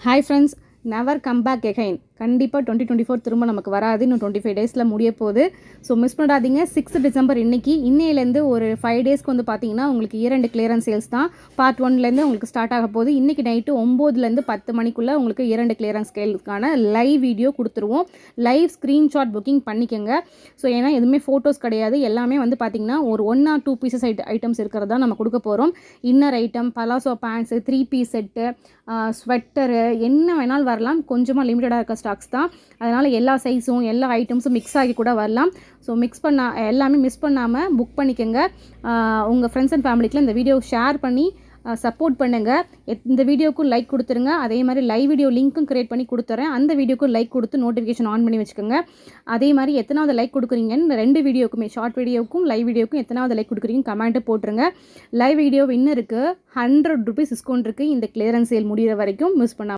Hi friends, never come back again. கண்டிப்பாக 2024 திரும்ப நமக்கு வராது. இன்னும் 25 டேஸில் முடிய போகுது. ஸோ மிஸ் பண்ணாதீங்க. 6 டிசம்பர் இன்னையிலேருந்து ஒரு 5 டேஸ்க்கு வந்து பார்த்தீங்கன்னா உங்களுக்கு இரண்டு கிளியரன்ஸ் சேல்ஸ் தான். பார்ட் 1லேருந்து உங்களுக்கு ஸ்டார்ட் ஆக போகுது. இன்றைக்கி நைட்டு 9லேருந்து 10 மணிக்குள்ளே உங்களுக்கு இரண்டு கிளியரன்ஸ் சேல்ஸ்க்கான லைவ் வீடியோ கொடுத்துருவோம். லைவ் ஸ்க்ரீன்ஷாட் புக்கிங் பண்ணிக்கோங்க. ஸோ ஏன்னா எதுவுமே ஃபோட்டோஸ் கிடையாது. எல்லாமே வந்து பார்த்திங்கன்னா ஒரு 1 or 2 பீசஸ் ஐட்டம்ஸ் இருக்கிறதா நம்ம கொடுக்க போகிறோம். Inner item, palazzo pants, 3 piece set, sweater, என்ன வேணாலும் வரலாம். கொஞ்சமாக லிமிட்டடாக இருக்க ஸ்டாக்ஸ் தான். அதனால் எல்லா சைஸும் எல்லா ஐட்டம்ஸும் மிக்ஸ் ஆகி கூட வரலாம். ஸோ எல்லாமே மிஸ் பண்ணாமல் புக் பண்ணிக்கோங்க. உங்கள் ஃப்ரெண்ட்ஸ் அண்ட் ஃபேமிலிக்குலாம் இந்த வீடியோ ஷேர் பண்ணி சப்போர்ட் பண்ணுங்கள். இந்த வீடியோக்கும் லைக் கொடுத்துருங்க. அதே மாதிரி லைவ் வீடியோ லிங்க்கும் க்ரியேட் பண்ணி கொடுத்துறேன். அந்த வீடியோக்கும் லைக் கொடுத்து நோட்டிஃபிகேஷன் ஆன் பண்ணி வச்சுக்கோங்க. அதே மாதிரி எத்தனாவது லைக் கொடுக்குறீங்கன்னு 2 வீடியோக்குமே, ஷார்ட் வீடியோக்கும் லைவ் வீடியோக்கும் எத்தனாவது லைக் கொடுக்குறீங்க கமெண்ட்டு போட்டுருங்க. லைவ் வீடியோ வின்னருக்கு 100 ரூபீஸ் டிஸ்கவுண்ட் இருக்குது. இந்த கிளியரன்ஸ் சேல் முடிகிற வரைக்கும் மிஸ் பண்ணாமல்